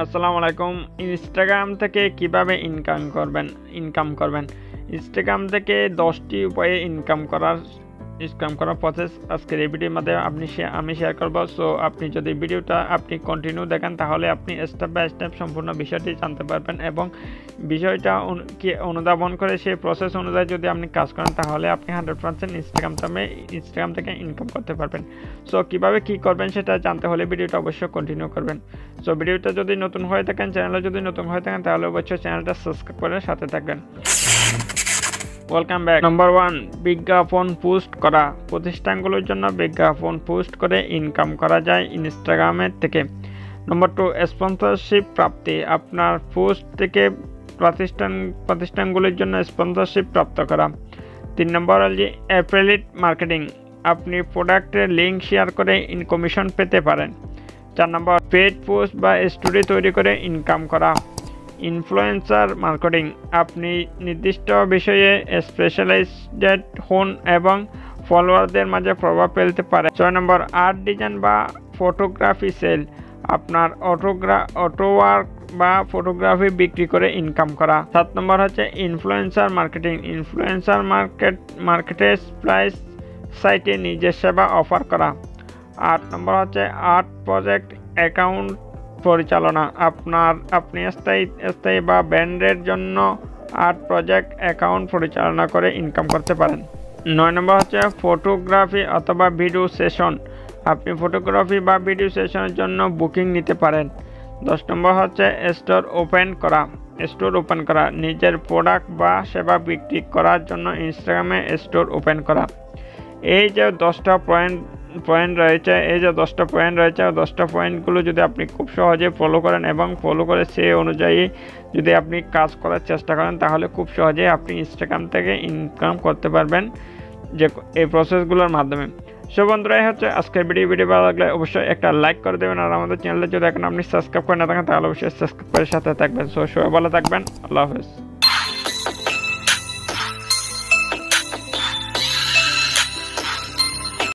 আসসালামু আলাইকুম। ইনস্টাগ্রাম থেকে কিভাবে ইনকাম করবেন। ইনস্টাগ্রাম থেকে 10টি উপায়ে ইনকাম করার প্রসেস আজকের এই ভিডিওর মাধ্যমে আমি শেয়ার করব। সো আপনি যদি ভিডিওটা কন্টিনিউ দেখেন তাহলে আপনি স্টেপ বাই স্টেপ সম্পূর্ণ বিষয়টি জানতে পারবেন এবং বিষয়টা অনুধাবন করে সেই প্রসেস অনুযায়ী যদি আপনি কাজ করেন তাহলে আপনি 100% ইনস্টাগ্রাম থেকে ইনকাম করতে পারবেন। সো কীভাবে কী করবেন সেটা জানতে হলে ভিডিওটা অবশ্যই কন্টিনিউ করবেন। সো ভিডিওটা যদি নতুন হয়ে থাকেন, চ্যানেলে যদি নতুন হয়ে থাকেন তাহলে অবশ্যই চ্যানেলটা সাবস্ক্রাইব করে সাথে থাকবেন। Welcome back. নাম্বার 1, বিজ্ঞাপন পোস্ট করা। প্রতিষ্ঠানগুলোর জন্য বিজ্ঞাপন পোস্ট করে ইনকাম করা যায় ইনস্টাগ্রামের থেকে। নম্বর 2, স্পন্সরশিপ প্রাপ্তি। আপনার পোস্ট থেকে প্রতিষ্ঠানগুলির জন্য স্পন্সরশিপ প্রাপ্ত করা। 3 নম্বর হল অ্যাফিলিয়েট মার্কেটিং। আপনি প্রোডাক্টের লিঙ্ক শেয়ার করে কমিশন পেতে পারেন। 4 নম্বর, পেড পোস্ট বা স্টোরি তৈরি করে ইনকাম করা। Influencer marketing. আপনি নির্দিষ্ট বিষয়ে স্পেশালাইজড হন এবং ফলোয়ারদের মাঝে প্রভাব ফেলতে পারেন। 6 নম্বর, আর্ট ডিজাইন বা ফটোগ্রাফি সেল। আপনার অটোওয়ার্ক বা ফটোগ্রাফি বিক্রি করে ইনকাম করা। 7 নম্বর হচ্ছে ইনফ্লুয়েন্সার মার্কেটিং। ইনফ্লুয়েন্সার মার্কেটের প্রাইস সাইটে নিজের সেবা অফার করা। 8 নম্বর হচ্ছে আর্ট প্রজেক্ট অ্যাকাউন্ট পরিচালনা। আপনি স্থায়ী বা ব্র্যান্ডের জন্য আর্ট প্রজেক্ট অ্যাকাউন্ট পরিচালনা করে ইনকাম করতে পারেন। 9 নম্বর হচ্ছে ফটোগ্রাফি অথবা ভিডিও সেশন। আপনি ফটোগ্রাফি বা ভিডিও সেশনের জন্য বুকিং নিতে পারেন। 10 নম্বর হচ্ছে স্টোর ওপেন করা। নিজের প্রোডাক্ট বা সেবা বিক্রি করার জন্য ইনস্টাগ্রামে স্টোর ওপেন করা। এই যে 10টা পয়েন্ট রয়েছে, 10টা পয়েন্টগুলো যদি আপনি খুব সহজে ফলো করেন এবং ফলো করে সে অনুযায়ী যদি আপনি কাজ করার চেষ্টা করেন তাহলে খুব সহজে আপনি ইনস্টাগ্রাম থেকে ইনকাম করতে পারবেন যে এই প্রসেসগুলোর মাধ্যমে। সো বন্ধুরা, এই হচ্ছে আজকের ভিডিও ভালো লাগলে অবশ্যই একটা লাইক করে দেবেন আর আমাদের চ্যানেলে যদি এখন আপনি সাবস্ক্রাইব করে না থাকেন তাহলে অবশ্যই সাবস্ক্রাইব করে সাথে থাকবেন। সো সবাই ভালো থাকবেন। আল্লাহ হাফেজ।